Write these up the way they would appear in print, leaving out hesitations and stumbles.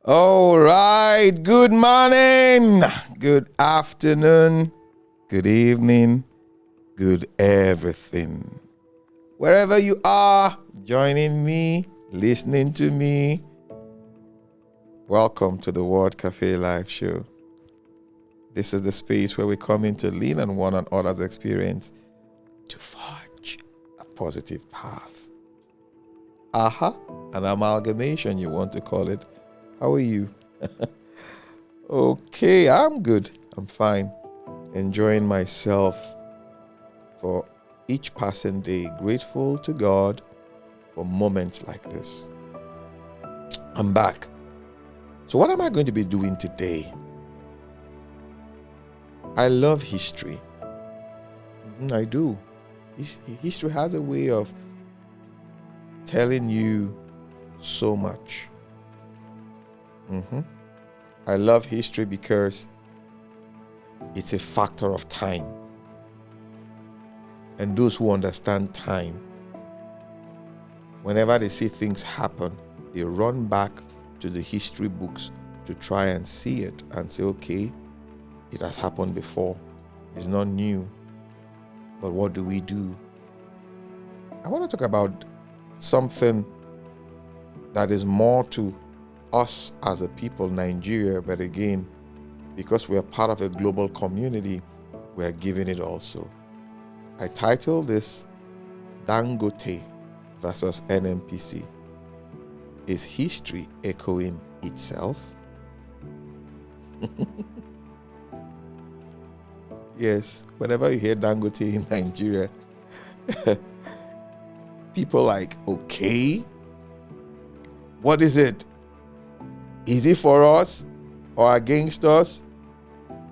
All right. Good morning, good afternoon, good evening, good everything. Wherever you are, joining me, listening to me, welcome to the WORDCAFE live show. This is the space where we come in to lean on one another's experience to forge a positive path. An amalgamation, you want to call it. How are you? Okay, I'm good. I'm fine. Enjoying myself for each passing day. Grateful to God for moments like this. I'm back. So what am I going to be doing today? I love history. I do. History has a way of telling you so much. I love history because it's a factor of time. And those who understand time, whenever they see things happen, they run back to the history books to try and see it and say, okay, it has happened before. It's not new. But what do we do? I want to talk about something that is more to us as a people, Nigeria, but again, because we are part of a global community, we are giving it also. I titled this Dangote versus NNPC. Is history echoing itself? Yes, whenever you hear Dangote in Nigeria, people like, okay, what is it? Is it for us or against us?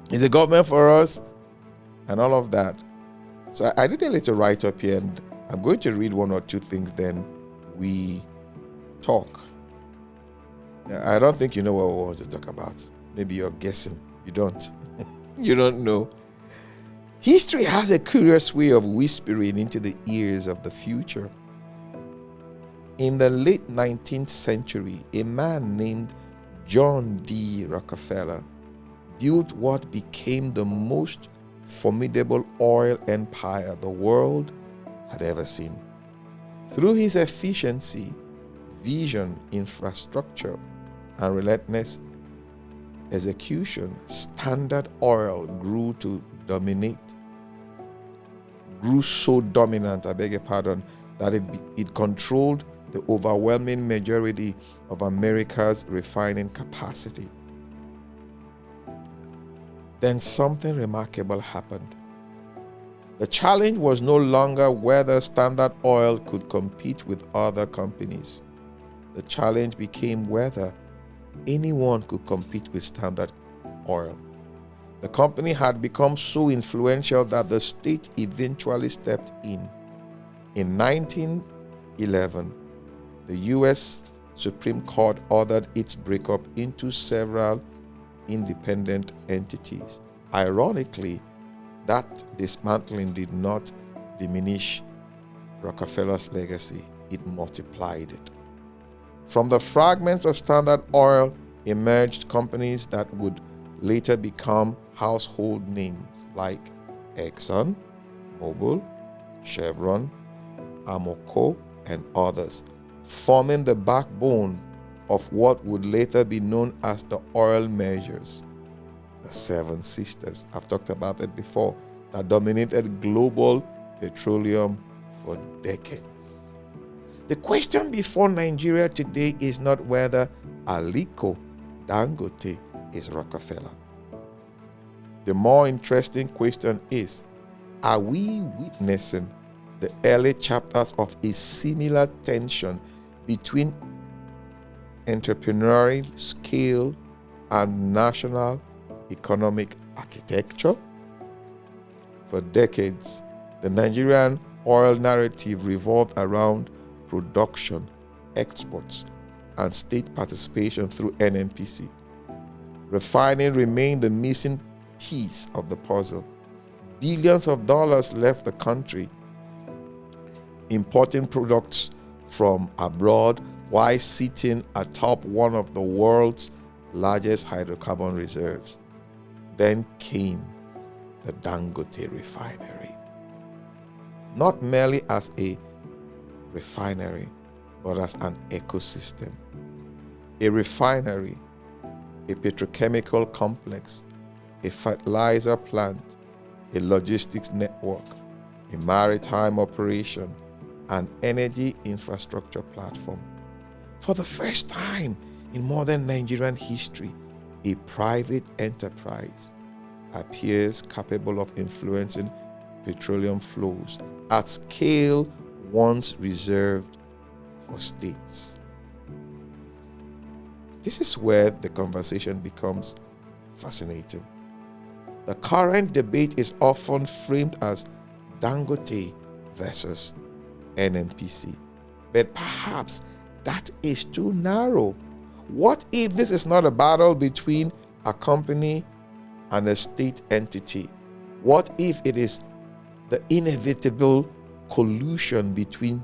Is the government for us? And all of that. So I did a little write-up here, and I'm going to read one or two things, then we talk. I don't think you know what we want to talk about. Maybe you're guessing. You don't. You don't know. History has a curious way of whispering into the ears of the future. In the late 19th century, a man named John D. Rockefeller built what became the most formidable oil empire the world had ever seen. Through his efficiency, vision, infrastructure, and relentless execution, Standard Oil grew so dominant, that it controlled the overwhelming majority of America's refining capacity. Then something remarkable happened. The challenge was no longer whether Standard Oil could compete with other companies. The challenge became whether anyone could compete with Standard Oil. The company had become so influential that the state eventually stepped in. In 1911, the U.S. Supreme Court ordered its breakup into several independent entities. Ironically, that dismantling did not diminish Rockefeller's legacy, it multiplied it. From the fragments of Standard Oil emerged companies that would later become household names like Exxon, Mobil, Chevron, Amoco, and others, forming the backbone of what would later be known as the oil majors, the Seven Sisters. I've talked about it before, that dominated global petroleum for decades. The question before Nigeria today is not whether Aliko Dangote is Rockefeller. The more interesting question is, are we witnessing the early chapters of a similar tension between entrepreneurial scale and national economic architecture? For decades, the Nigerian oil narrative revolved around production, exports, and state participation through NNPC. Refining remained the missing piece of the puzzle. Billions of dollars left the country importing products from abroad while sitting atop one of the world's largest hydrocarbon reserves. Then came the Dangote Refinery. Not merely as a refinery, but as an ecosystem. A refinery, a petrochemical complex, a fertilizer plant, a logistics network, a maritime operation, an energy infrastructure platform. For the first time in modern Nigerian history, a private enterprise appears capable of influencing petroleum flows at scale once reserved for states. This is where the conversation becomes fascinating. The current debate is often framed as Dangote versus NNPC, but perhaps that is too narrow. What if this is not a battle between a company and a state entity? What if it is the inevitable collision between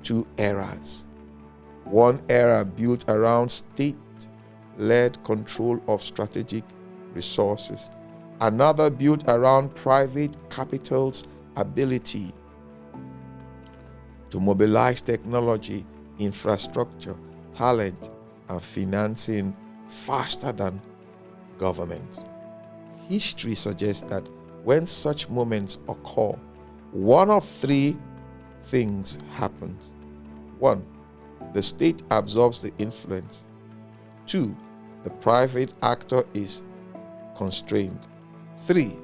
two eras? One era built around state-led control of strategic resources, another built around private capital's ability to mobilize technology, infrastructure, talent, and financing faster than governments. History suggests that when such moments occur, one of three things happens. 1, the state absorbs the influence. 2, the private actor is constrained. 3,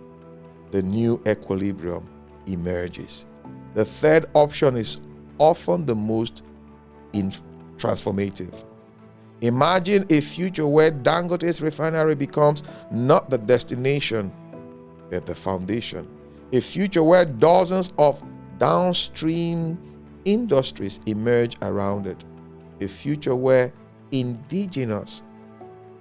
the new equilibrium emerges. The third option is often the most transformative. Imagine a future where Dangote's refinery becomes not the destination, but the foundation. A future where dozens of downstream industries emerge around it. A future where indigenous,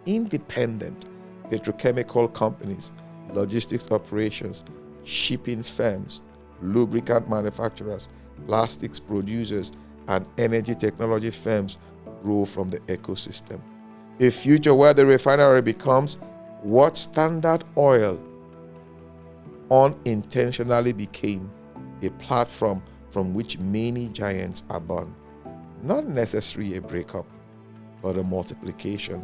independent petrochemical companies, logistics operations, shipping firms, lubricant manufacturers, plastics producers, and energy technology firms grow from the ecosystem. A future where the refinery becomes what Standard Oil unintentionally became, a platform from which many giants are born. Not necessarily a breakup, but a multiplication.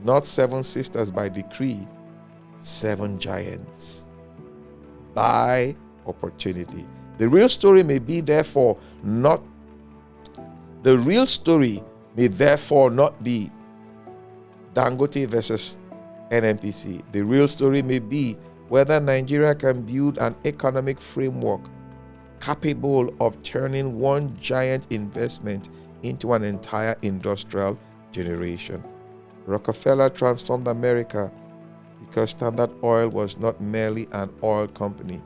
Not 7 sisters by decree, 7 giants by opportunity. The real story may therefore not be Dangote versus NNPC. The real story may be whether Nigeria can build an economic framework capable of turning one giant investment into an entire industrial generation. Rockefeller transformed America because Standard Oil was not merely an oil company.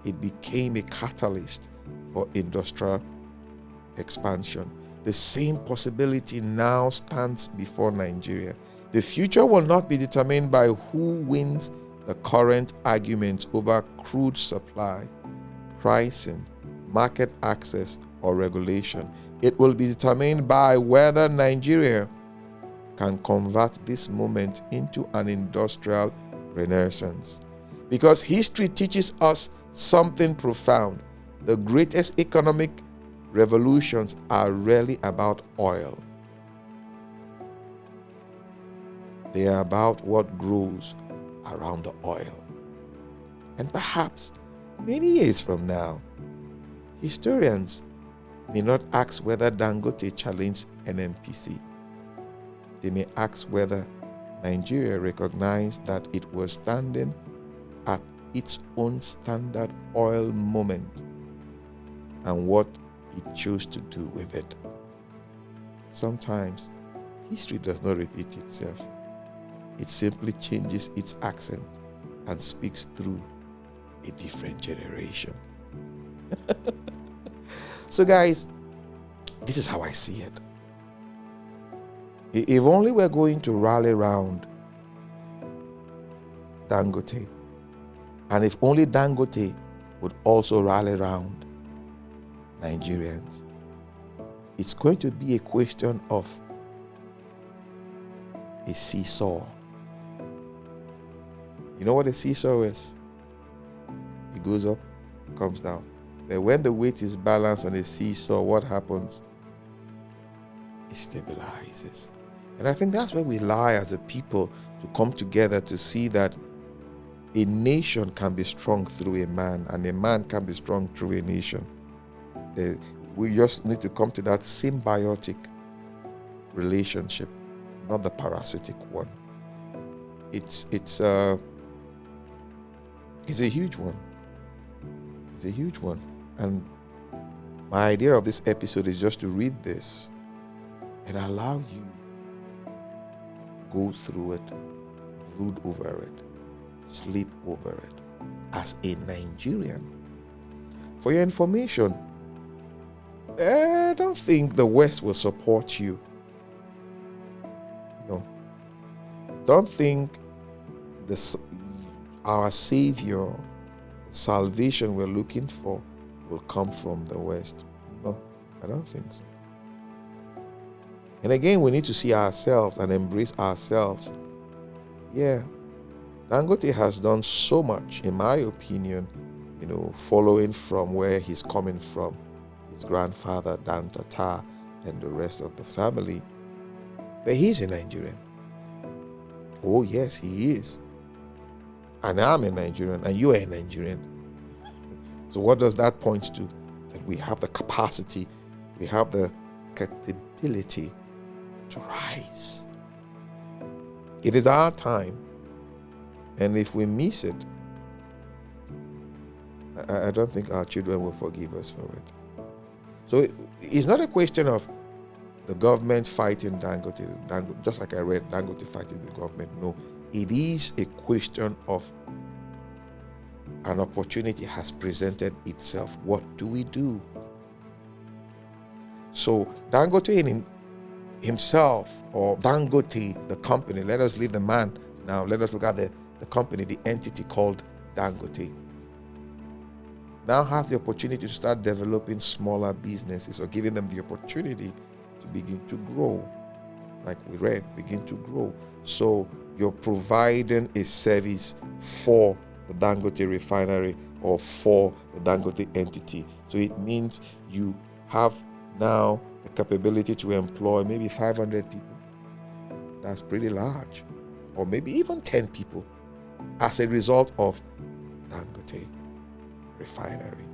It became a catalyst for industrial expansion. The same possibility now stands before Nigeria. The future will not be determined by who wins the current arguments over crude supply, pricing, market access, or regulation. It will be determined by whether Nigeria can convert this moment into an industrial renaissance. Because history teaches us something profound. The greatest economic revolutions are rarely about oil. They are about what grows around the oil. And perhaps many years from now, historians may not ask whether Dangote challenged NNPC. They may ask whether Nigeria recognized that it was standing at its own Standard Oil moment and what it chose to do with it. Sometimes history does not repeat itself. It simply changes its accent and speaks through a different generation. So guys, this is how I see it. If only we're going to rally around Dangote, and if only Dangote would also rally around Nigerians, it's going to be a question of a seesaw. You know what a seesaw is? It goes up, comes down. But when the weight is balanced on a seesaw, what happens? It stabilizes. And I think that's where we lie as a people, to come together to see that a nation can be strong through a man, and a man can be strong through a nation. We just need to come to that symbiotic relationship, not the parasitic one. It's a huge one. It's a huge one. And my idea of this episode is just to read this and allow you go through it, brood over it, sleep over it as a Nigerian. For your information, I don't think the West will support you. No. Don't think our Savior, the salvation we're looking for, will come from the West. No, I don't think so. And again, we need to see ourselves and embrace ourselves. Yeah, Dangote has done so much, in my opinion, following from where he's coming from, his grandfather, Dan Tata, and the rest of the family. But he's a Nigerian. Oh, yes, he is. And I'm a Nigerian, and you are a Nigerian. So what does that point to? That we have the capacity, we have the capability to rise. It is our time. And if we miss it, I don't think our children will forgive us for it. So it's not a question of the government fighting Dangote, just like I read, Dangote fighting the government. No, it is a question of an opportunity has presented itself. What do we do? So Dangote himself, or Dangote, the company, let us leave the man now. Let us look at the company, the entity called Dangote. Now have the opportunity to start developing smaller businesses, or giving them the opportunity to begin to grow. Like we read, begin to grow. So you're providing a service for the Dangote Refinery or for the Dangote entity. So it means you have now the capability to employ maybe 500 people. That's pretty large. Or maybe even 10 people as a result of Dangote Refinery.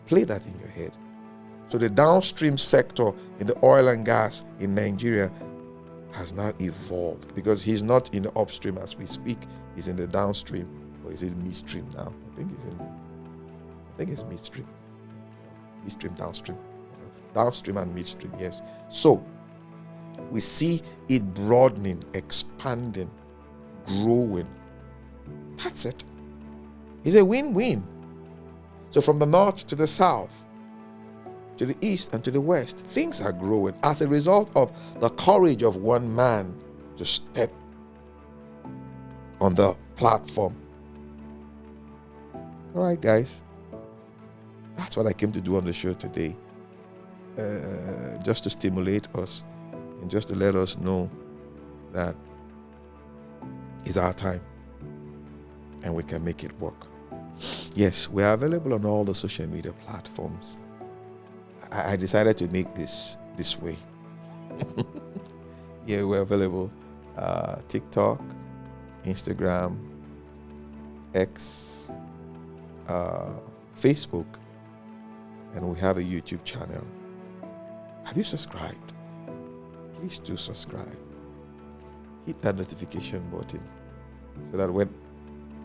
Play that in your head. So the downstream sector in the oil and gas in Nigeria has now evolved, because he's not in the upstream as we speak. He's in the downstream, or is it midstream now? I think it's midstream. Midstream, downstream. Downstream and midstream, yes. So we see it broadening, expanding, growing. That's it. It's a win-win. So from the north to the south, to the east and to the west, things are growing as a result of the courage of one man to step on the platform. All right, guys. That's what I came to do on the show today. Just to stimulate us and just to let us know that it's our time and we can make it work. Yes, we are available on all the social media platforms. I decided to make this way. Yeah, we're available. TikTok, Instagram, X, Facebook, and we have a YouTube channel. Have you subscribed? Please do subscribe. Hit that notification button so that when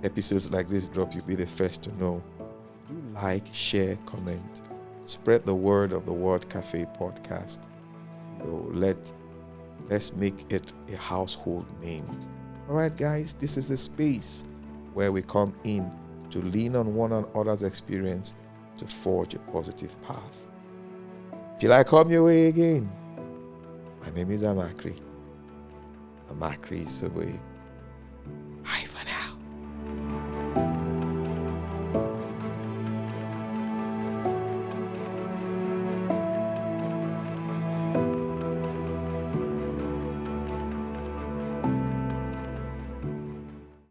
episodes like this drop, you'll be the first to know. Do like, share, comment. Spread the word of the WORDCAFE podcast. Let's make it a household name. All right, guys, this is the space where we come in to lean on one another's experience to forge a positive path. Till I come your way again, my name is Amachree Isoboye.